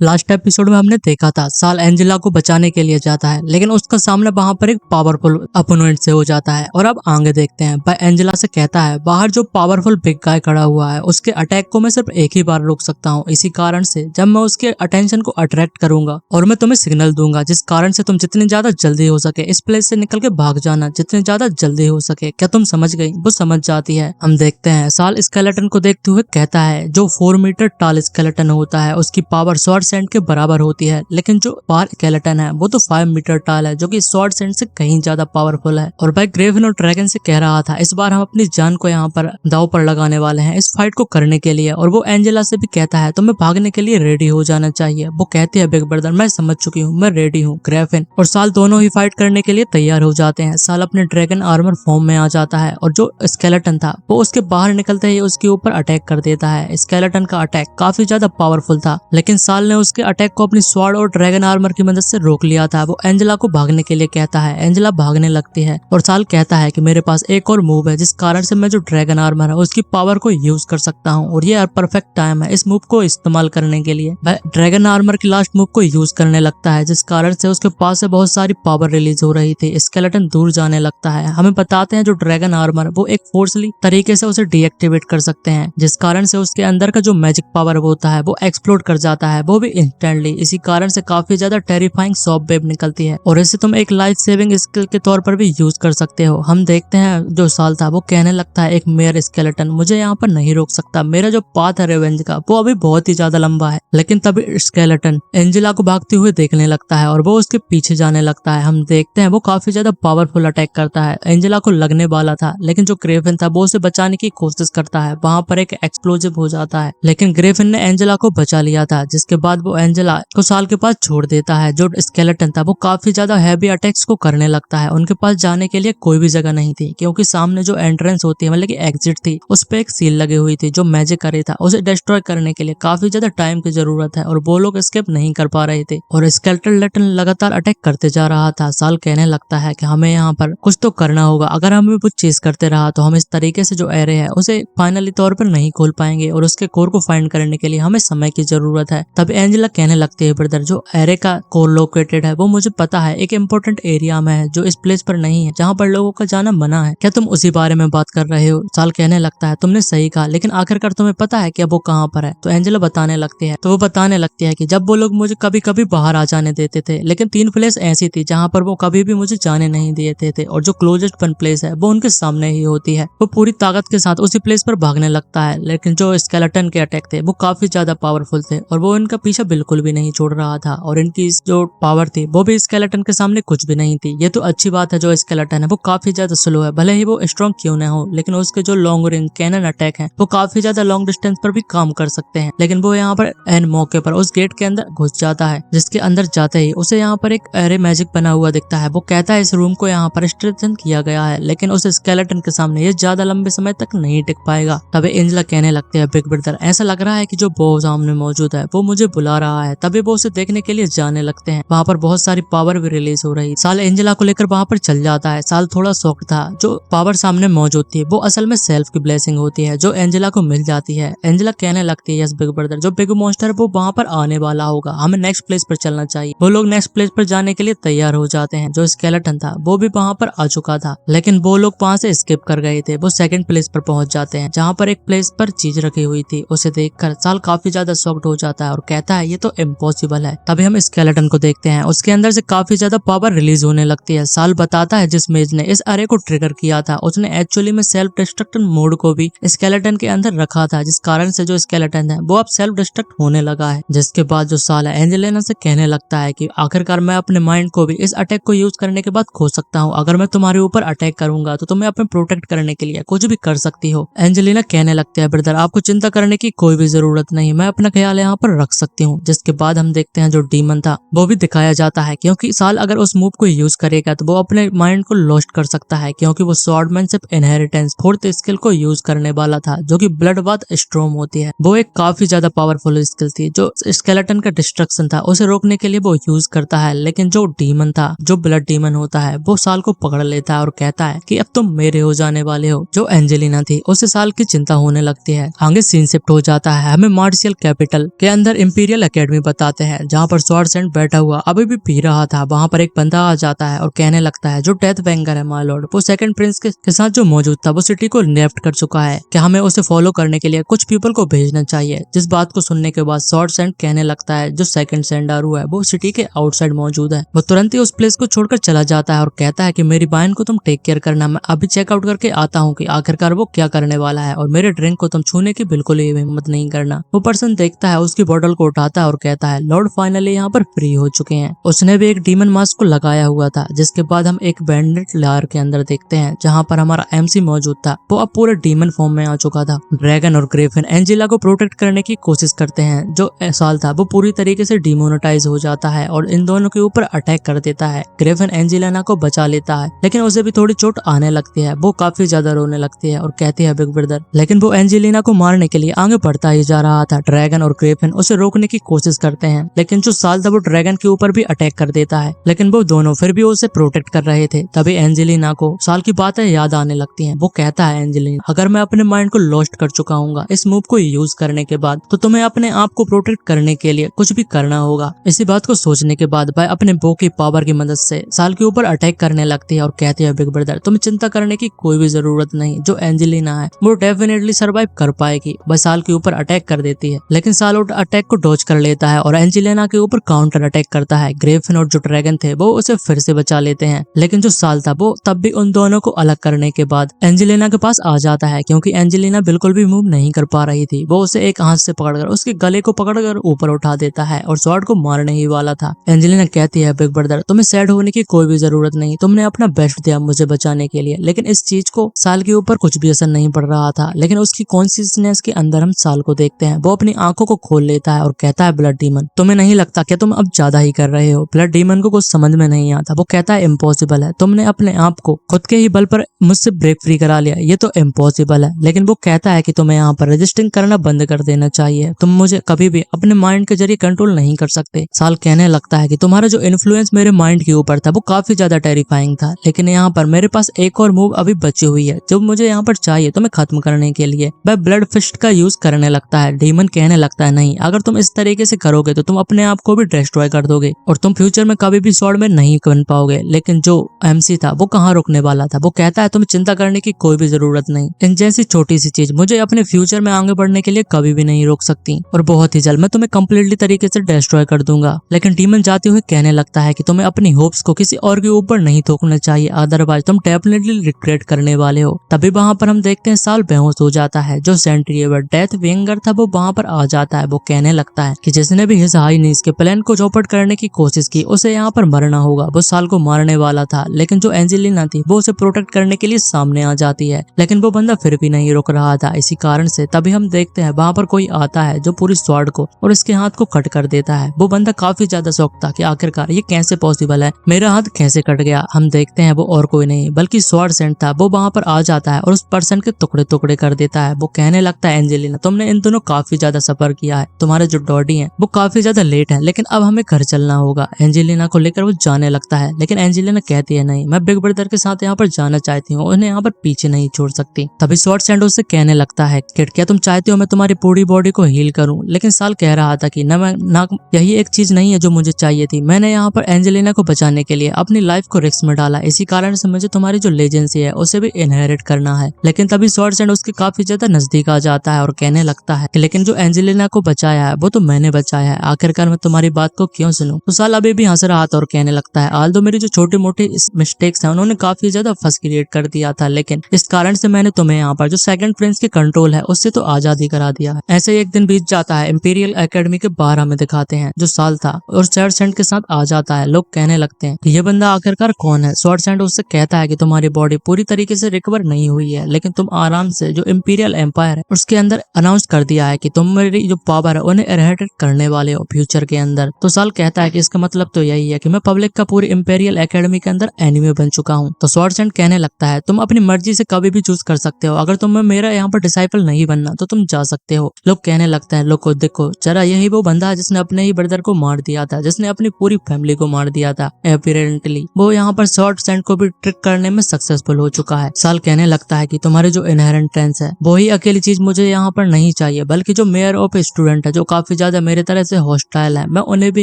Last episode में हमने देखा था साल एंजेला को बचाने के लिए जाता है, लेकिन उसका सामना वहां पर एक पावरफुल अपोनेंट से हो जाता है। और अब आगे देखते हैं, वह एंजेला से कहता है बाहर जो पावरफुल बिग गाय खड़ा हुआ है उसके अटैक को मैं सिर्फ एक ही बार रोक सकता हूँ। इसी कारण से जब मैं उसके अटेंशन को अट्रैक्ट करूंगा और मैं तुम्हें सिग्नल दूंगा, जिस कारण से तुम जितनी ज्यादा जल्दी हो सके इस प्लेस से निकल के भाग जाना, जितनी ज्यादा जल्दी हो सके। क्या तुम समझ गई? वो समझ जाती है। हम देखते हैं साल स्केलेटन को देखते हुए कहता है जो 4 मीटर टाल स्केलेटन होता है उसकी पावर स्वॉर्ड सैंड के बराबर होती है, लेकिन जो पार स्केलेटन है वो तो 5 मीटर टाल है, जो कि स्वॉर्ड सैंड से कहीं ज्यादा पावरफुल है। और भाई ग्रेवन और ड्रैगन से कह रहा था इस बार हम अपनी जान को यहाँ पर दांव पर लगाने वाले हैं इस फाइट को करने के लिए। और वो एंजेला से भी कहता है तुम्हें भागने के लिए रेडी हो जाना चाहिए। वो कहती है बिग ब्रदर मैं समझ चुकी हूँ, मैं रेडी हूँ। ग्रेफिन और साल दोनों ही फाइट करने के लिए तैयार हो जाते हैं। साल अपने ड्रैगन आर्मर फॉर्म में आ जाता है और जो स्केलेटन था वो उसके बाहर निकलते ही उसके ऊपर अटैक कर देता है। स्केलेटन का अटैक काफी ज्यादा पावरफुल था, लेकिन साल ने उसके अटैक को अपनी स्वॉर्ड और ड्रैगन आर्मर की मदद से रोक लिया था। वो एंजेला को भागने के लिए कहता है, एंजेला भागने लगती है और साल कहता है कि मेरे पास एक और मूव है जिस कारण से मैं जो ड्रैगन आर्मर है उसकी पावर को यूज कर सकता हूँ और ये परफेक्ट टाइम है इस मूव को इस्तेमाल करने के लिए। वह ड्रैगन आर्मर की लास्ट मूव को यूज करने लगता है, जिस कारण से उसके पास से बहुत सारी पावर रिलीज हो रही थी। स्केलेटन दूर जाने लगता है। हमें बताते हैं जो ड्रैगन आर्मर वो एक फोर्सली तरीके से उसे डीएक्टिवेट कर सकते हैं, जिस कारण से उसके अंदर का जो मैजिक पावर होता है वो एक्सप्लोड कर जाता है, वो भी इंस्टेंटली। इसी कारण से काफी ज्यादा टेरिफाइंग सॉफ्ट वेव निकलती है और इसे तुम एक लाइफ सेविंग स्किल के तौर पर भी यूज कर सकते हो। हम देखते हैं जो साल था वो कहने लगता है एक मेयर स्केलेटन मुझे यहाँ पर नहीं रोक सकता, मेरा जो पाथ है रिवेंज का वो अभी बहुत ही ज्यादा लंबा है। लेकिन तभी स्केलेटन एंजेला को भागते हुए देखने लगता है और वो उसके पीछे जाने लगता है। हम देखते हैं वो काफी ज्यादा पावरफुल अटैक करता है। एंजेला को लगने वाला था, लेकिन जो ग्रेफिन था वो उसे बचाने की कोशिश करता है। वहां पर एक एक्सप्लोजिव हो जाता है, लेकिन ग्रेफिन ने एंजेला को बचा लिया था, जिसके बाद वो एंजेला को साल के पास छोड़ देता है। जो स्केलेटन था वो काफी ज्यादा हैवी अटैक्स को करने लगता है। उनके पास जाने के लिए कोई भी जगह नहीं थी, क्योंकि सामने जो एंट्रेंस होती है मतलब की एग्जिट थी उस पे एक सील लगी हुई थी जो मैजिक करे था। उसे डिस्ट्रॉय करने के लिए काफी ज्यादा टाइम की जरूरत है और वो लोग एस्केप नहीं कर पा रहे थे और स्केलेटन लगातार अटैक करते जा रहा था। साल कहने लगता है कि हमें यहाँ पर कुछ तो करना होगा, अगर हमें कुछ चीज करते रहा तो हम इस तरीके से जो एरे है उसे फाइनली तौर पर नहीं खोल पाएंगे और उसके कोर को फाइंड करने के लिए हमें समय की जरूरत है। तब एंजेला कहने लगती है ब्रदर जो एरे का कोर लोकेटेड है वो मुझे पता है, एक इम्पोर्टेंट एरिया में है जो इस प्लेस पर नहीं है, जहाँ पर लोगों का जाना मना है। क्या तुम उसी बारे में बात कर रहे हो? साल कहने लगता है तुमने सही कहा, लेकिन आखिरकार तुम्हें पता है कि अब वो कहाँ पर है? तो एंजेला बताने लगती है। तो वो बताने लगती है कि जब वो लोग मुझे कभी कभी बाहर आ जाने देते थे, लेकिन 3 प्लेस ऐसी थी जहाँ पर वो कभी भी मुझे जाने नहीं देते थे और जो क्लोजेस्ट वन प्लेस है वो उनके सामने ही होती है। वो पूरी ताकत के साथ उसी प्लेस पर भागने लगता है, लेकिन जो स्केलेटन के अटैक थे वो काफी ज्यादा पावरफुल थे और वो इनका पीछा बिल्कुल भी नहीं छोड़ रहा था और इनकी जो पावर थी वो भी स्केलेटन के सामने कुछ भी नहीं थी। ये तो अच्छी बात है जो स्केलेटन है वो काफी ज्यादा स्लो है, भले ही वो स्ट्रॉन्ग क्यों न हो, लेकिन उसके जो लॉन्ग रेंज कैनन अटैक है वो काफी ज्यादा लॉन्ग डिस्टेंस पर भी काम कर सकते हैं। लेकिन वो यहाँ पर एन मौके पर उस गेट के अंदर घुस जाता है, जिसके अंदर जाते ही उसे यहाँ पर एक एरे मैजिक बना हुआ दिखता है। वो कहता है इस रूम को यहाँ पर स्ट्रेंथन किया गया है, लेकिन उस स्केलेटन के सामने ये ज्यादा लंबे समय तक नहीं टिक पाएगा। तभी एंजेला कहने लगते हैं बिग ब्रदर ऐसा लग रहा है कि जो वो सामने मौजूद है वो मुझे बुला रहा है। तभी वो उसे देखने के लिए जाने लगते हैं। वहाँ पर बहुत सारी पावर भी रिलीज हो रही। साल एंजेला को लेकर वहाँ पर चल जाता है। साल थोड़ा शॉक्ड था, जो पावर सामने मौजूद थी वो असल में सेल्फ की ब्लेसिंग होती है जो एंजेला को मिल जाती है। एंजेला कहने लगती है यस बिग ब्रदर जो बिग मॉन्स्टर वो वहाँ पर आने वाला होगा, हमें नेक्स्ट प्लेस पर चलना चाहिए। वो लोग नेक्स्ट प्लेस पर जाने के लिए तैयार हो जाते हैं। जो स्केलेटन था वो भी वहाँ पर आ चुका था, लेकिन वो लोग वहाँ से स्किप कर गए थे। वो सेकंड प्लेस पर पहुंच जाते हैं जहाँ पर एक प्लेस पर चीज रखी हुई थी। उसे देखकर साल काफी ज्यादा शॉक्ड हो जाता है और कहता है ये तो इम्पॉसिबल है। तभी हम स्केलेटन को देखते हैं, उसके अंदर से काफी ज्यादा पावर रिलीज होने लगती है। साल बताता है जिस मेज ने इस अरे को ट्रिगर किया था उसने एक्चुअली में सेल्फ डिस्ट्रक्शन मोड को भी स्केलेटन के अंदर रखा था, जिस कारण से जो स्केलेटन है वो अब सेल्फ डिस्ट्रक्ट होने लगा है। जिसके बाद जो साल है एंजेलिना से कहने लगता है कि आखिरकार मैं अपने माइंड को भी इस अटैक को यूज करने के बाद खो सकता हूँ। अगर मैं तुम्हारे ऊपर अटैक करूंगा तो तुम्हें अपने प्रोटेक्ट करने के लिए कुछ भी कर सकती हो। एंजेलिना कहने लगती है ब्रदर आपको चिंता करने की कोई भी जरूरत नहीं, मैं अपना ख्याल यहाँ पर रख सकती हूँ। जिसके बाद हम देखते हैं जो डीमन था वो भी दिखाया जाता है, क्योंकि साल अगर उस मूव को यूज करेगा तो वो अपने माइंड को लॉस्ट कर सकता है, क्योंकि वो स्वॉर्डमैनशिप इनहेरिटेंस 4th स्किल को यूज करने वाला था जो कि ब्लड बाथ स्ट्रॉम होती है। वो एक काफी ज्यादा पावरफुल स्किल थी। जो स्केलेटन का डिस्ट्रक्शन था उसे रोकने के लिए वो यूज करता है, लेकिन जो डीमन था जो ब्लड डीमन होता है वो साल को पकड़ लेता है और कहता है कि अब तुम मेरे हो जाने वाले हो। जो एंजेलिना थी उसे साल की चिंता होने लगती है। आगे सीन शिफ्ट हो जाता है, हमें मार्शियल कैपिटल के अंदर इंपीरियल इंपीरियल एकेडमी बताते हैं, जहाँ पर स्वॉर्ड सैंड बैठा हुआ अभी भी पी रहा था। वहाँ पर एक बंदा आ जाता है और कहने लगता है, जो डेथ वेंगर है माय लॉर्ड, वो सेकंड प्रिंस के साथ जो मौजूद था वो सिटी को लेफ्ट कर चुका है, कि हमें उसे फॉलो करने के लिए कुछ पीपल को भेजना चाहिए। जिस बात को सुनने के बाद स्वॉर्ड सैंड कहने लगता है, जो सेकंड सैंडारू है वो सिटी के आउटसाइड मौजूद है। वो तुरंत ही उस प्लेस को छोड़कर चला जाता है और कहता है कि मेरी बहन को तुम टेक केयर करना, मैं अभी चेकआउट करके आता हूँ कि आखिरकार वो क्या करने वाला है, और मेरे ड्रिंक को तुम छूने की बिल्कुल ही हिम्मत नहीं करना। वो पर्सन देखता है, उसकी बोतल को उठाता है और कहता है, लॉर्ड फाइनली यहाँ पर फ्री हो चुके हैं। उसने भी एक डीमन मास्क को लगाया हुआ था। जिसके बाद हम एक बैंडेड लार के अंदर देखते हैं, जहाँ पर हमारा एमसी मौजूद था। वो अब पूरे डीमन फॉर्म में आ चुका था। ड्रैगन और ग्रिफिन एंजेला को प्रोटेक्ट करने की कोशिश करते हैं। जो साल था वो पूरी तरीके से डिमोनेटाइज हो जाता है और इन दोनों के ऊपर अटैक कर देता है। ग्रिफिन एंजेलिना को बचा लेता है, लेकिन उसे भी थोड़ी चोट आने लगती है। वो काफी ज्यादा रोने लगती है और कहती है, बिग ब्रदर। लेकिन वो एंजेलिना को मारने के लिए आगे बढ़ता ही जा रहा था। ड्रैगन और ग्रिफिन उसे रोकने की कोशिश करते हैं, लेकिन जो साल था वो ड्रैगन के ऊपर भी अटैक कर देता है। लेकिन वो दोनों फिर भी उसे प्रोटेक्ट कर रहे थे। तभी एंजेलिना को साल की बातें याद आने लगती हैं। वो कहता है, एंजेलिना, अगर मैं अपने माइंड को लॉस्ट कर चुका हूँ इस मूव को यूज करने के बाद, तो तुम्हें अपने आप को प्रोटेक्ट करने के लिए कुछ भी करना होगा। इसी बात को सोचने के बाद वह अपने बो की पावर की मदद से साल के ऊपर अटैक करने लगती है और कहती है, बिग ब्रदर, तुम्हें चिंता करने की कोई भी जरूरत नहीं। जो एंजेलिना है वो डेफिनेटली सरवाइव कर पाएगी। वह साल के ऊपर अटैक कर देती है, लेकिन साल अटैक को डॉज कर लेता है और एंजेलिना के ऊपर काउंटर अटैक करता है। ग्रिफिन और जो ड्रैगन थे वो उसे फिर से बचा लेते हैं, लेकिन जो साल था वो तब भी उन दोनों को अलग करने के बाद एंजेलिना के पास आ जाता है, क्योंकि एंजेलिना बिल्कुल भी मूव नहीं कर पा रही थी। वो उसे एक हाथ से पकड़कर उसके गले को पकड़कर ऊपर उठा देता है और स्वॉर्ड को मारने ही वाला था। एंजेलिना कहती है, बिग ब्रदर, तुम्हें सैड होने की कोई भी जरूरत नहीं। तुमने अपना बेस्ट दिया मुझे बचाने के लिए, लेकिन इस चीज को साल के ऊपर कुछ भी असर नहीं पड़ रहा था। लेकिन उसकी कॉन्शियसनेस के अंदर हम साल को देखते हैं। वो अपनी आंखों को खोल लेता है और कहता है, ब्लड डीमन, तुम्हें नहीं लगता कि तुम अब ज्यादा ही कर रहे हो? ब्लड डीमन को कुछ समझ में नहीं आता। वो कहता है, इम्पॉसिबल है। तुमने अपने आप को खुद के ही बल पर मुझसे ब्रेक फ्री करा लिया, ये तो इम्पॉसिबल है। लेकिन वो कहता है कि तुम्हें यहाँ पर रजिस्टिंग करना बंद कर देना चाहिए। तुम मुझे कभी भी अपने माइंड के जरिए कंट्रोल नहीं कर सकते। साल कहने लगता है कि तुम्हारा जो इन्फ्लुएंस मेरे माइंड के ऊपर था वो काफी ज्यादा टेरिफाइंग था, लेकिन यहाँ पर मेरे पास एक और मूव अभी बची हुई है जो मुझे यहाँ पर चाहिए तुम्हें खत्म करने के लिए। वह ब्लड फिस्ट का यूज करने लगता है। डीमन कहने लगता है, नहीं, अगर तुम इस तरीके से करोगे तो तुम अपने आप को भी डिस्ट्रॉय कर दोगे और तुम फ्यूचर में कभी भी स्वॉर्ड में नहीं बन पाओगे। लेकिन जो एमसी था वो कहाँ रुकने वाला था। वो कहता है, तुम्हें चिंता करने की कोई भी जरूरत नहीं। इन जैसी छोटी सी चीज मुझे अपने फ्यूचर में आगे बढ़ने के लिए कभी भी नहीं रोक सकती, और बहुत ही जल्द मैं तुम्हें कम्प्लीटली तरीके से डिस्ट्रॉय कर दूंगा। लेकिन डीमन जाते हुए कहने लगता है कि तुम्हें अपनी होप्स को किसी और के ऊपर नहीं थोपना चाहिए, अदरवाइज तुम डेफिनेटली रिग्रेट करने वाले हो। तभी वहां पर हम देखते हैं साल बेहोश हो जाता है। जो सेंट्रियर डेथ वेंगर था वो वहां पर आ जाता है। वो कहने लगता है कि जिसने भी हिज हाईनेस के प्लान को चौपट करने की कोशिश की उसे यहाँ पर मरना होगा। वो साल को मारने वाला था, लेकिन जो एंजेलिना थी वो उसे प्रोटेक्ट करने के लिए सामने आ जाती है, लेकिन वो बंदा फिर भी नहीं रुक रहा था। इसी कारण से तभी हम देखते हैं वहां पर कोई आता है जो पूरी स्वॉर्ड को और इसके हाथ को कट कर देता है। वो बंदा काफी ज्यादा शौक था कि आखिरकार ये कैसे पॉसिबल है, मेरा हाथ कैसे कट गया। हम देखते हैं वो और कोई नहीं बल्कि स्वॉर्ड सैंड था। वो वहां पर आ जाता है और उस पर्सन के टुकड़े टुकड़े कर देता है। वो कहने लगता है, एंजेलिना, तुमने इन दोनों काफी ज्यादा सफर किया है, तुम्हारे जो डॉडी है वो काफी ज्यादा लेट है, लेकिन अब हमें घर चलना होगा। एंजेलिना को लेकर वो जाने लगता है, लेकिन एंजेलिना कहती है, नहीं, मैं बिग ब्रदर के साथ यहाँ पर जाना चाहती हूँ, उन्हें यहाँ पर पीछे नहीं छोड़ सकती। तभी स्वॉर्ड सैंड उससे कहने लगता है, किड, क्या तुम चाहते हो मैं तुम्हारी पूरी बॉडी को हील करूं? लेकिन साल कह रहा था कि ना यही एक चीज नहीं है जो मुझे चाहिए थी। मैंने यहाँ पर एंजेलिना को बचाने के लिए अपनी लाइफ को रिस्क में डाला, इसी कारण से मुझे तुम्हारी जो लेजेंसी है उसे भी इनहेरिट करना है। लेकिन तभी स्वॉर्ड सैंड उसके काफी ज्यादा नजदीक आ जाता है और कहने लगता है कि लेकिन जो एंजेलिना को बचाया है वो तो मैंने बचाया है, आखिरकार मैं तुम्हारी बात को क्यों सुनूं? तो साल अभी भी हंस रहा था और कहने लगता है, आल्दो मेरी जो छोटी मोटी मिस्टेक्स है उन्होंने काफी ज्यादा फस क्रिएट कर दिया था, लेकिन इस कारण से मैंने तुम्हें यहाँ पर जो सेकंड प्रिंस के कंट्रोल है उससे तो आजादी करा दिया है। ऐसे एक दिन बीत जाता है। इंपीरियल एकेडमी के बाहर हमें दिखाते हैं जो साल था और स्वॉर्ड सैंड के साथ आ जाता है। लोग कहने लगते हैं कि ये बंदा आखिरकार कौन है। स्वॉर्ड सैंड उससे कहता है कि तुम्हारी बॉडी पूरी तरीके से रिकवर नहीं हुई है, लेकिन तुम आराम से जो इंपीरियल एम्पायर है उसके अंदर अनाउंस कर दिया है कि तुम मेरी जो पावर है उन्हें इनहेरिट करने वाले हो फ्यूचर के अंदर। तो साल कहता है कि इसका मतलब तो यही है कि मैं पब्लिक का पूरी इंपीरियल एकेडमी के अंदर एनिमी बन चुका हूँ। तो स्वॉर्ड सैंड कहने लगता है, तुम अपनी मर्जी से कभी भी चूज कर सकते हो, अगर तुम्हें मेरा यहाँ पर डिसाइपल नहीं बनना तो तुम जा सकते हो। लोग कहने लगता है, लोग को देखो जरा, यही वो बंदा है जिसने अपने ही ब्रदर को मार दिया था, जिसने अपनी पूरी फैमिली को मार दिया था एपरेंटली। वो यहाँ पर स्वॉर्ड सैंड को भी ट्रिक करने में सक्सेसफुल हो चुका है। साल कहने लगता है कि तुम्हारे जो इनहेरेंट टेंस है वो ही अकेली चीज मुझे यहाँ पर नहीं चाहिए, बल्कि जो मेयर ऑफ स्टूडेंट है जो काफी काफी ज्यादा मेरे तरह से हॉस्टाइल है, मैं उन्हें भी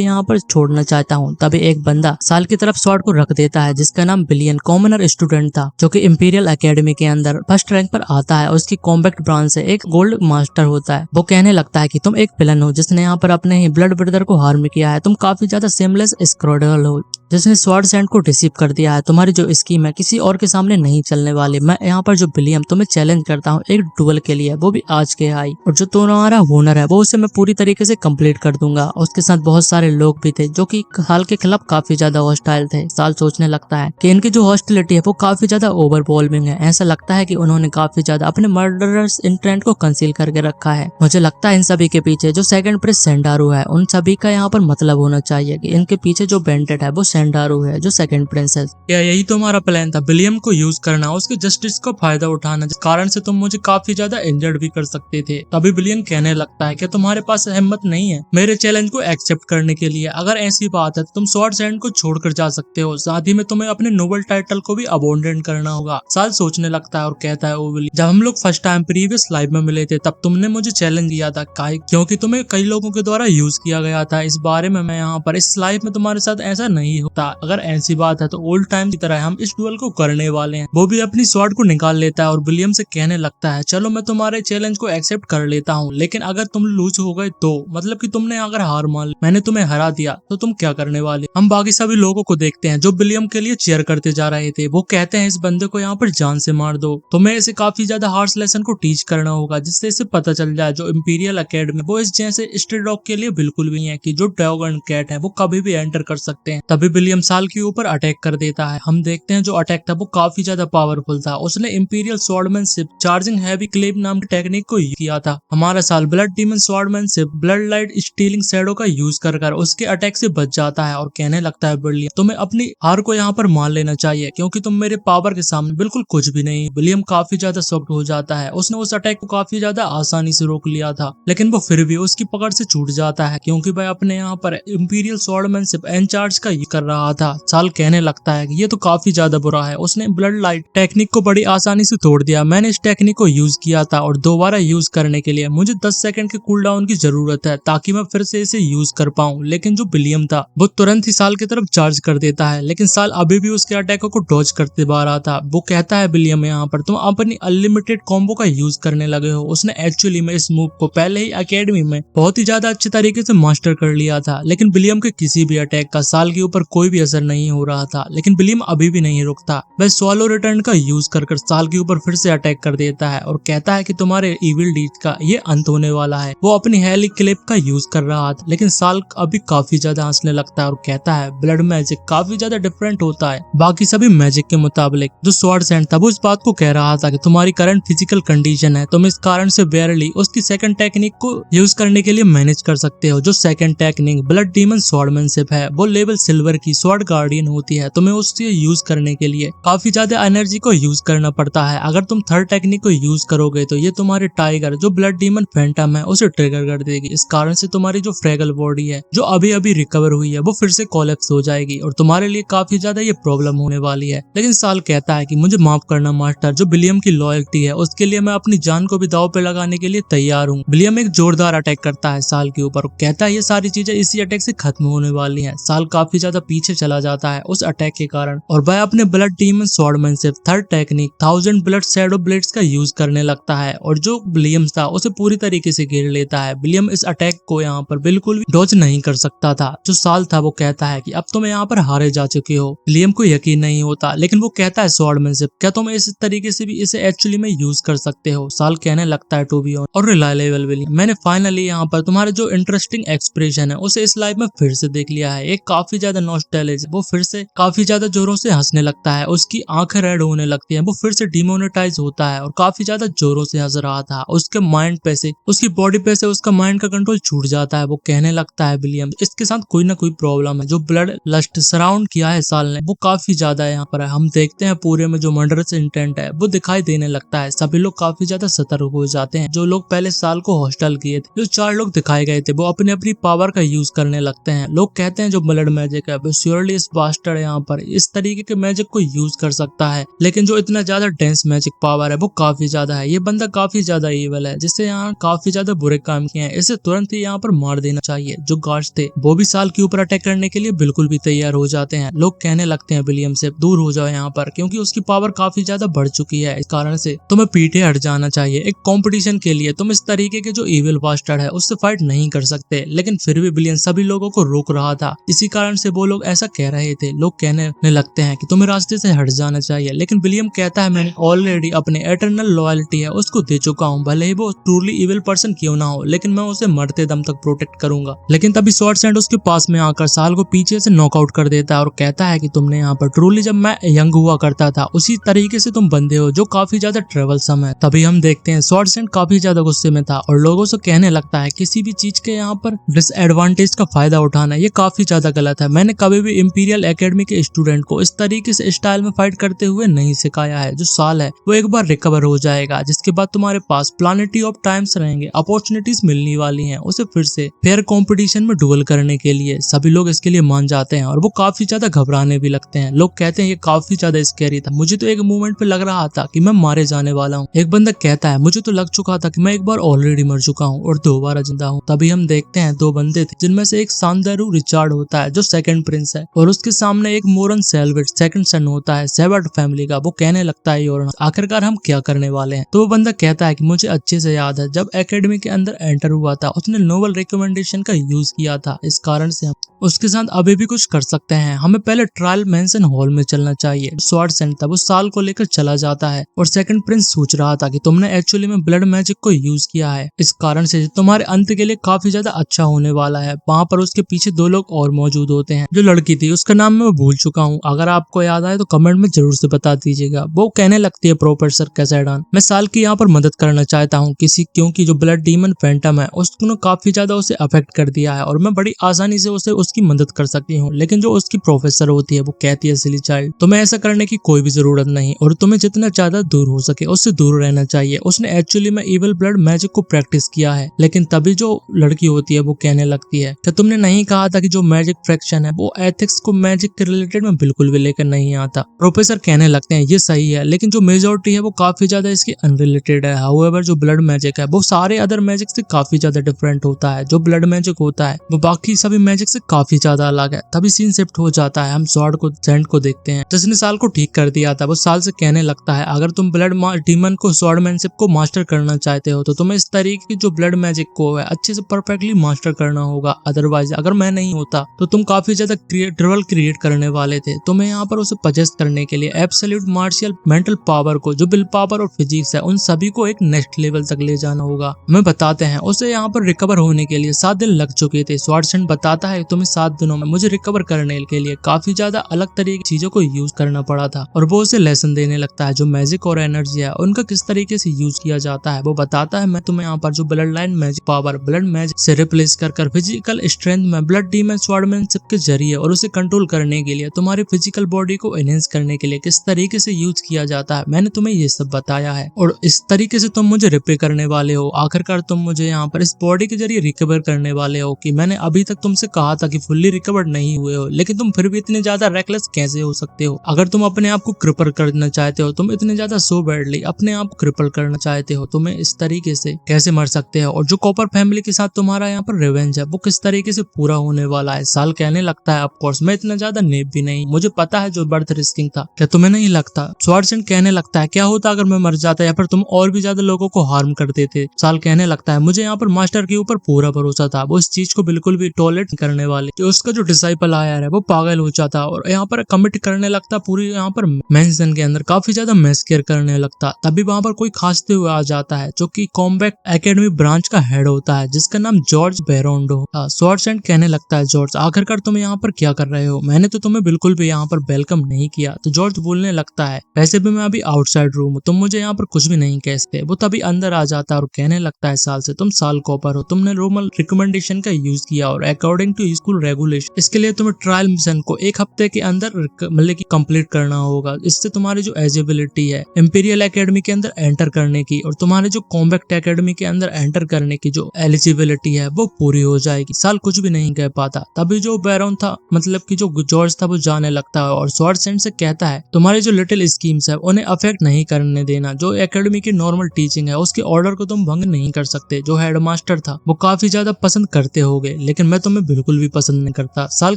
यहाँ पर छोड़ना चाहता हूँ। तभी एक बंदा साल की तरफ स्वॉर्ड को रख देता है, जिसका नाम बिलियन कॉमनर स्टूडेंट था, जो कि इंपीरियल एकेडमी के अंदर फर्स्ट रैंक पर आता है। उसकी कॉम्बैक्ट ब्रांच से एक गोल्ड मास्टर होता है। वो कहने लगता है कि तुम एक विलन हो जिसने यहाँ पर अपने ही ब्लड ब्रदर को हार्म किया है। तुम काफी ज्यादा सेमलेस स्क्रॉडल हो जिसने स्वॉर्ड सैंड को डिसीव कर दिया है। तुम्हारी जो स्कीम है किसी और के सामने नहीं चलने वाली। मैं यहाँ पर जो बिलियम तुम्हें चैलेंज करता हूँ एक डुअल के लिए, वो भी आज के हाई, और जो तुम्हारा हुनर है वो उसे मैं पूरी तरीके से कंप्लीट कर दूंगा। उसके साथ बहुत सारे लोग भी थे जो कि साल के खिलाफ काफी ज्यादा हॉस्टाइल थे। साल सोचने लगता है कि इनकी जो हॉस्टिलिटी है वो काफी ज्यादा ओवरवेलमिंग है। ऐसा लगता है कि उन्होंने काफी ज्यादा अपने मर्डरर्स इंटेंट को कंसील करके रखा है। मुझे लगता है इन सभी के पीछे जो सेकंड प्रिंस सेंडारू है उन सभी का यहाँ पर मतलब होना चाहिए कि इनके पीछे जो बेंडेट है वो सेंडारू है जो सेकंड प्रिंसेस। क्या यही तो हमारा प्लान था, विलियम को यूज करना, उसके जस्टिस का फायदा उठाना, जिस कारण से तुम मुझे काफी ज्यादा इंजर्ड भी कर सकते थे। तभी विलियम कहने लगता है कि तुम्हारे पास हिम्मत नहीं है मेरे चैलेंज को एक्सेप्ट करने के लिए। अगर ऐसी बात है तो तुम स्वॉर्ड सैंड को छोड़कर जा सकते हो, साथ ही में तुम्हें अपने नोबल टाइटल को भी अबॉन्डेंट करना होगा। साल सोचने लगता है और कहता है, ओ विलियम, जब हम लोग फर्स्ट टाइम प्रीवियस लाइफ में मिले थे तब तुमने मुझे चैलेंज दिया था, क्योंकि तुम्हें कई लोगों के द्वारा यूज किया गया था। इस बारे में मैं यहाँ पर इस लाइफ में तुम्हारे साथ ऐसा नहीं होता। अगर ऐसी बात है तो ओल्ड टाइम की तरह हम इस डुअल को करने वाले हैं। वो भी अपनी स्वॉर्ड को निकाल लेता है और विलियम से कहने लगता है, चलो मैं तुम्हारे चैलेंज को एक्सेप्ट कर लेता हूँ, लेकिन अगर तुम लूज हो गए तो, मतलब कि तुमने अगर हार मान ली, मैंने तुम्हें हरा दिया, तो तुम क्या करने वाले। हम बाकी सभी लोगों को देखते हैं जो विलियम के लिए चीयर करते जा रहे थे। वो कहते हैं, इस बंदे को यहाँ पर जान से मार दो। तुम्हें इसे काफी ज्यादा हार्श लेसन को टीच करना होगा, जिससे इसे पता चल जाए जो इंपीरियल एकेडमी वो इस जैसे स्ट्रे डॉग के लिए बिल्कुल भी है कि जो डॉग एंड कैट है वो कभी भी एंटर कर सकते हैं। तभी विलियम साल के ऊपर अटैक कर देता है। हम देखते हैं जो अटैक था वो काफी ज्यादा पावरफुल था। उसने imperial swordsmanship charging heavy cleave नाम की टेक्निक को यूज किया था। हमारा साल blood demon swordsmanship blood light stealing shadow का यूज कर उसके अटैक से बच जाता है और कहने लगता है, विलियम तुम्हें अपनी हार को यहाँ पर मान लेना चाहिए, क्योंकि तुम मेरे पावर के सामने बिल्कुल कुछ भी नहीं। विलियम काफी ज्यादा शॉक्ड हो जाता है। उसने उस अटैक को काफी ज्यादा आसानी से रोक लिया था, लेकिन वो फिर भी उसकी पकड़ से छूट जाता है, क्योंकि वह अपने यहाँ पर इंपीरियल स्वॉर्डमैनशिप एनचार्ज का यूज कर रहा था। साल कहने लगता है कि ये तो काफी ज्यादा बुरा है, उसने ब्लड लाइट टेक्निक को बड़ी आसानी से तोड़ दिया। मैंने इस टेक्निक को यूज किया था और दोबारा यूज करने के लिए मुझे 10 सेकंड के कूल डाउन की जरूरत है ताकि मैं फिर से इसे यूज कर पाऊं। लेकिन जो विलियम था वो तुरंत ही साल की तरफ चार्ज कर देता है, लेकिन साल अभी भी उसके अटैक को डॉज करते आ रहा था। वो कहता है, विलियम यहाँ पर तुम अपनी अनलिमिटेड कॉम्बो का यूज करने लगे हो। उसने एक्चुअली में इस मूव को पहले ही एकेडमी में बहुत ही ज्यादा अच्छे तरीके से मास्टर कर लिया था, लेकिन विलियम के किसी भी अटैक का साल के ऊपर कोई भी असर नहीं हो रहा था। लेकिन विलियम अभी भी नहीं रुकता। वह स्वॉलो रिटर्न का यूज कर साल के ऊपर फिर से अटैक कर देता है और कहता है कि तुम्हारे इविल डीड का ये अंत होने वाला है। वो अपनी हेली क्लिप का यूज कर रहा था, लेकिन साल अभी काफी ज्यादा हंसने लगता है और कहता है, ब्लड मैजिक काफी ज्यादा डिफरेंट होता है बाकी सभी मैजिक के मुताबिक। जो स्वॉर्ड सैंड था वो इस बात को कह रहा था कि तुम्हारी करंट फिजिकल कंडीशन है, तुम इस कारण से बेयरली उसकी सेकंड टेक्निक को यूज करने के लिए मैनेज कर सकते हो। जो second technique blood demon swordsmanship है वो लेवल सिल्वर की स्वॉर्ड गार्डियन होती है। तुम्हें उससे यूज करने के लिए काफी ज्यादा एनर्जी को यूज करना पड़ता है। अगर तुम थर्ड टेक्निक को यूज करोगे तो ये तुम्हारे टाइगर जो ब्लड डीमन फैंटम है उसे ट्रिगर कर देगी। इस कारण से तुम्हारी जो फ्रेगल बॉडी है जो अभी अभी रिकवर हुई है वो फिर से कोलैप्स हो जाएगी और तुम्हारे लिए काफी ज्यादा ये प्रॉब्लम होने वाली है। लेकिन साल कहता है कि मुझे माफ करना मास्टर, जो विलियम की लॉयल्टी है उसके लिए मैं अपनी जान को भी दांव पे लगाने के लिए तैयार हूँ। विलियम एक जोरदार अटैक करता है साल के ऊपर, कहता है ये सारी चीजें इसी अटैक से खत्म होने वाली है। साल काफी ज्यादा पीछे चला जाता है उस अटैक के कारण और वह अपने blood demon swordsmanship third technique 1000 blood shadow blades का यूज करने लगता है और जो विलियम था उसे पूरी तरीके से घेर लेता है। विलियम इस अटैक को यहाँ पर बिल्कुल भी डॉज नहीं कर सकता था। जो साल था वो कहता है कि अब तुम यहाँ पर हारे जा चुके हो। विलियम को यकीन नहीं होता, लेकिन वो कहता है, स्वॉर्डमैनशिप क्या तुम इस तरीके से भी इसे एक्चुअली में यूज कर सकते हो। साल कहने लगता है, टू बी ऑन और रिलायबल विलियम, मैंने फाइनली यहाँ पर तुम्हारे जो इंटरेस्टिंग एक्सप्रेशन है उसे इस लाइफ में फिर से देख लिया है। एक काफी ज्यादा नॉस्टैल्जिया, वो फिर से काफी ज्यादा जोरों से हंसने लगता है, उसकी आंखें रेड होने लगती है, वो फिर से डिमोनेटाइज होता है और काफी ज्यादा जोरों से हंस रहा था। उसके माइंड पे से उसकी बॉडी पे से उसका माइंड का कंट्रोल छूट जाता है। वो कहने लगता है, विलियम इसके साथ कोई ना कोई प्रॉब्लम है। जो ब्लड लस्ट सराउंड किया है साल ने वो काफी ज्यादा यहाँ पर है। हम देखते हैं पूरे में जो मर्डरस इंटेंट है वो दिखाई देने लगता है। सभी लोग काफी ज्यादा सतर्क हो जाते हैं। जो लोग पहले साल को हॉस्टल किए थे, जो 4 लोग दिखाए गए थे, वो अपनी अपनी पावर का यूज करने लगते हैं। लोग कहते हैं जो ब्लड मैजिक है वो श्योरली इस बास्टर्ड यहाँ पर इस तरीके के मैजिक को यूज कर सकता है, लेकिन जो इतना ज्यादा डेंस मैजिक पावर है वो काफी ज्यादा है। ये बंदा काफी ज्यादा ईवल है जिससे यहाँ काफी ज्यादा बुरे काम किए हैं। इसे तुरंत ही यहाँ पर मार देना चाहिए। जो गार्ड्स थे वो भी साल के ऊपर अटैक करने के लिए बिल्कुल भी तैयार हो जाते हैं। लोग कहने लगते हैं विलियम से दूर हो जाओ यहाँ पर, क्योंकि उसकी पावर काफी ज्यादा बढ़ चुकी है, इस कारण से तुम्हें पीछे हट जाना चाहिए। एक कंपटीशन के लिए तुम इस तरीके के जो इविल बास्टर्ड है उससे फाइट नहीं कर सकते। लेकिन फिर भी विलियम सभी लोगों को रोक रहा था, इसी कारण से वो लोग ऐसा कह रहे थे। लोग कहने लगते हैं कि तुम्हें रास्ते से हट जाना चाहिए, लेकिन विलियम कहता है मैंने ऑलरेडी अपने एटर्नल लॉयल्टी है उसको दे चुका हूँ, भले ही वो ट्रूली इविल पर्सन क्यों ना हो, लेकिन मैं उसे मरते दम तक प्रोटेक्ट करूंगा। लेकिन तभी स्वॉर्डसैंड उसके पास में आकर साल को पीछे से नॉकआउट कर देता है और कहता है कि तुमने यहाँ पर ट्रूली जब मैं यंग हुआ करता था उसी तरीके से तुम बंदे हो, जो काफी ज्यादा ट्रेवलसम है। तभी हम देखते हैं स्वॉर्डसैंड काफी ज्यादा गुस्से में था और लोगों से कहने लगता है किसी भी चीज के यहाँ पर डिसएडवांटेज का फायदा उठाना ये काफी ज्यादा गलत है। मैंने कभी भी इंपीरियल एकेडमी के स्टूडेंट को इस तरीके से स्टाइल में फाइट करते हुए नहीं सिखाया है। जो साल है वो एक बार रिकवर हो जाएगा, जिसके बाद तुम्हारे पास प्लानिटी ऑफ टाइम्स रहेंगे, अपॉर्चुनिटीज मिलने वाली हैं उसे फिर से फेयर कंपटीशन में डुएल करने के लिए। सभी लोग इसके लिए मान जाते हैं और वो काफी ज्यादा घबराने भी लगते हैं। लोग कहते हैं ये काफी ज्यादा स्कैरी था, मुझे तो एक मोमेंट पे लग रहा था कि मैं मारे जाने वाला हूँ। एक बंदा कहता है मुझे तो लग चुका था कि मैं एक बार ऑलरेडी मर चुका हूँ और दोबारा जिंदा हूँ। तभी हम देखते हैं दो बंदे थे, जिनमें से एक सांदारू रिचार्ड होता है जो सेकंड प्रिंस है, और उसके सामने एक मोरन सेल्वेट सेकंड सन होता है सेवर्ट फैमिली का। वो कहने लगता है योरन आखिरकार हम क्या करने वाले हैं। तो वो बंदा कहता है कि मुझे अच्छे से याद है जब एकेडमी के अंदर एंटर हुआ था उसने नोबल रिकमेंडेशन का यूज किया था, इस कारण से हम उसके साथ अभी भी कुछ कर सकते हैं। हमें पहले ट्रायल मेंशन हॉल में चलना चाहिए। स्वॉर्डसैंड तब उस साल को लेकर चला जाता है और सेकंड प्रिंस सोच रहा था कि तुमने एक्चुअली में ब्लड मैजिक को यूज किया है, इस कारण से तुम्हारे अंत के लिए काफी ज्यादा अच्छा होने वाला है। वहाँ पर उसके पीछे दो लोग और मौजूद होते हैं। जो लड़की थी उसका नाम मैं भूल चुका हूँ, अगर आपको याद आए तो कमेंट में जरूर से बता दीजिएगा। वो कहने लगती है प्रोफेसर कैसेडान मैं साल की यहाँ पर मदद करना चाहता हूँ क्योंकि जो ब्लड डीमन फैंटम है उसने काफी ज्यादा उसे अफेक्ट कर दिया है और मैं बड़ी आसानी से उसे उसकी मदद कर सकती हूँ। लेकिन जो उसकी प्रोफेसर होती है वो कहती है सिली चाइल्ड तुम्हें ऐसा करने की कोई भी जरूरत नहीं और तुम्हें जितना ज्यादा दूर हो सके उससे दूर रहना चाहिए। उसने एक्चुअली में इविल ब्लड मैजिक को प्रैक्टिस किया है। लेकिन तभी जो लड़की होती है वो कहने लगती है कि तुमने नहीं कहा था कि जो मैजिक फ्रैक्शन है वो एथिक्स को मैजिक के रिलेटेड में बिल्कुल भी लेकर नहीं आता। प्रोफेसर कहने लगते हैं ये सही है, लेकिन जो मेजोरिटी है वो काफी ज्यादा इसकी अनरिलेटेड है। हाउएवर जो ब्लड मैजिक है वो सारे अदर मैजिक से काफी ज्यादा डिफरेंट होता है। जो ब्लड मैजिक होता है वो बाकी सभी मैजिक से काफी ज्यादा अलग है। तभी सीन शिफ्ट हो जाता है, हम सैंड को देखते हैं जिसने साल को ठीक कर दिया था। वो साल से कहने लगता है अगर तुम ब्लड डीमन को स्वॉर्डमैनशिप को मास्टर करना चाहते हो तो तुम्हें इस तरीके की जो ब्लड मैजिक को है अच्छे से परफेक्टली मास्टर करना होगा, अदरवाइज अगर मैं नहीं होता तो तुम काफी ज्यादा ट्रबल क्रिएट करने वाले थे। तुम्हें यहाँ पर उसे पजेस्ट करने के लिए एब्सोल्यूट मार्शियल मेंटल पावर को जो विल पावर और फिजिक्स है उन सभी को एक नेक्स्ट लेवल तक ले जाना होगा। हमें बताते हैं उसे यहाँ पर रिकवर होने के लिए 7 दिन लग चुके थे। स्वॉर्डसैंड बताता है तुम्हें 7 दिनों में मुझे रिकवर करने के लिए काफी ज्यादा अलग तरीके की चीजों को यूज करना पड़ा था और वो उसे लेसन देने लगता है जो मैजिक और एनर्जी है उनका किस तरीके से यूज किया जाता है। वो बताता है मैं तुम्हें यहाँ पर जो blood line magic power blood magic से रिप्लेस कर फिजिकल स्ट्रेंथ में ब्लड डीमन स्वॉर्डमैनशिप के जरिए और उसे कंट्रोल करने के लिए तुम्हारी फिजिकल बॉडी को एनहेंस करने के लिए किस तरीके से यूज किया जाता है मैंने तुम्हें ये सब बताया है और इस तरीके से तुम मुझे रिपेयर करने वाले हो। आखिरकार तुम मुझे यहाँ पर इस बॉडी के जरिए रिकवर करने वाले हो कि मैंने अभी तक तुमसे कहा था कि फुल्ली रिकवर्ड नहीं हुए हो, लेकिन तुम फिर भी इतने ज्यादा रेकलेस कैसे हो सकते हो। अगर तुम अपने आप को क्रिपल करना चाहते हो, तुम इतने ज्यादा सो बैडली अपने आप को क्रिपल करना चाहते हो, तुम्हें इस तरीके से कैसे मर सकते हो। और जो कॉपर फैमिली के साथ तुम्हारा यहाँ पर रिवेंज है वो किस तरीके से पूरा होने वाला है। साल कहने लगता है ऑफ कोर्स मैं इतना ज्यादा नेप भी नहीं, मुझे पता है जो बर्थ रिस्किंग था, क्या तुम्हें नहीं लगता। स्वॉर्डसैंड कहने लगता है क्या होता अगर मैं मर जाता या फिर तुम और भी ज्यादा लोगों को हार्म कर देते। साल कहने लगता है मुझे यहाँ पर मास्टर के ऊपर पूरा भरोसा था, वो इस चीज को बिल्कुल भी टॉलरेट करने वाले कि उसका जो डिसाइपल आया है वो पागल हो जाता और यहाँ पर कमिट करने लगता पूरी यहाँ पर मेंशन के अंदर काफी ज्यादा मैस्केयर करने लगता। तभी वहां पर कोई खांसते हुए आ जाता है जो कि कॉम्बैट एकेडमी ब्रांच का हेड होता है जिसका नाम जॉर्ज बेरोंडो। स्वॉर्डसैंड कहने लगता है जॉर्ज आखिरकार तुम यहाँ पर क्या कर रहे हो, मैंने तो तुम्हें बिल्कुल भी यहाँ पर वेलकम नहीं किया। तो जॉर्ज बोलने लगता है वैसे भी मैं अभी आउटसाइड रूम हूँ, तुम मुझे यहाँ पर कुछ भी नहीं कह सकते। वो तभी अंदर आ जाता है और कहने लगता है साल से तुम साल कॉपर हो, तुमने रोमल रिकमेंडेशन का यूज किया और अकॉर्डिंग टू बिल्कुल रेगुलेशन। इसके लिए तुम्हें ट्रायल मिशन को 1 हफ्ते के अंदर मतलब कि कंप्लीट करना होगा। इससे तुम्हारी जो एलिजिबिलिटी है इंपीरियल एकेडमी के अंदर एंटर करने की और तुम्हारे जो कॉम्बैक्ट एकेडमी के अंदर एंटर करने की जो एलिजिबिलिटी है वो पूरी हो जाएगी। साल कुछ भी नहीं कह पाता। तभी जो बैरन था मतलब कि जो जॉर्ज था वो जाने लगता है और स्वॉर्डसेंड से कहता है तुम्हारी जो लिटिल स्कीम्स है उन्हें अफेक्ट नहीं करने देना। जो एकेडमी की नॉर्मल टीचिंग है उसके ऑर्डर को तुम भंग नहीं कर सकते। जो हेडमास्टर था वो काफी ज्यादा पसंद करते होगे लेकिन मैं तुम्हें बिल्कुल भी पसंद नहीं करता। साल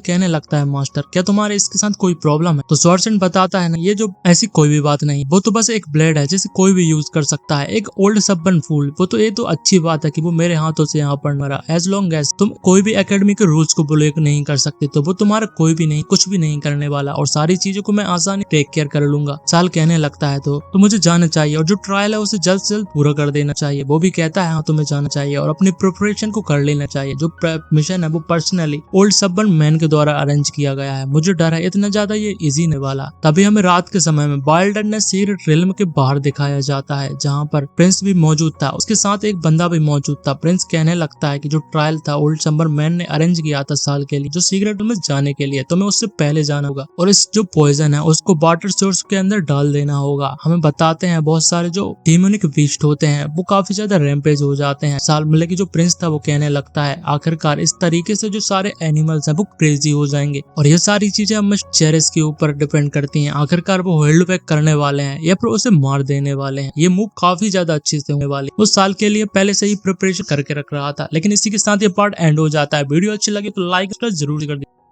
कहने लगता है मास्टर क्या तुम्हारे इसके साथ कोई प्रॉब्लम है? तो स्वॉर्डसेंड बताता है ना ये जो ऐसी कोई भी बात नहीं, वो तो बस एक ब्लेड है जिसे कोई भी यूज कर सकता है। एक ओल्ड सबन फूल, वो तो ये तो अच्छी बात है कि वो मेरे हाथों से यहाँ पर मरा। एज लॉन्ग एज तुम कोई भी एकेडमी के रूल्स को ब्रेक नहीं कर सकते तो वो तुम्हारा कोई भी नहीं कुछ भी नहीं करने वाला और सारी चीजों को मैं आसानी टेक केयर कर लूंगा। साल कहने लगता है तो मुझे जाना चाहिए और जो ट्रायल है उसे जल्द से जल्द पूरा कर देना चाहिए। वो भी कहता है हाँ तुम्हें जाना चाहिए और अपनी प्रिपरेशन को कर लेना चाहिए। जो मिशन है वो पर्सनली ओल्ड सबन मैन के द्वारा अरेंज किया गया है। मुझे डर है इतना ज्यादा ये इजी नहीं वाला। तभी हमें रात के समय में वाइल्डरनेस सीक्रेट रिल्म के बाहर दिखाया जाता है जहाँ पर प्रिंस भी मौजूद था। उसके साथ एक बंदा भी मौजूद था। प्रिंस कहने लगता है कि जो ट्रायल था ओल्ड सबन मैन ने अरेंज किया था साल के लिए जो सीक्रेट में जाने के लिए, तुम्हें उससे पहले जाना होगा और इस जो पॉइजन है उसको वाटर सोर्स के अंदर डाल देना होगा। हमें बताते हैं बहुत सारे जो डेमोनिक बीस्ट होते हैं वो काफी ज्यादा रैम्पेज हो जाते हैं। साल मतलब कि जो प्रिंस था वो कहने लगता है आखिरकार इस तरीके से जो सारे एनिमल्स हैं वो क्रेजी हो जाएंगे और ये सारी चीजें अब चेरिस के ऊपर डिपेंड करती हैं। आखिरकार वो होल्ड बैक करने वाले हैं या फिर उसे मार देने वाले हैं। ये मूव काफी ज्यादा अच्छी से होने वाली। उस साल के लिए पहले से ही प्रिपरेशन करके रख रहा था। लेकिन इसी के साथ ये पार्ट एंड हो जाता है। वीडियो अच्छी लगी तो लाइक जरूर कर दीजिए।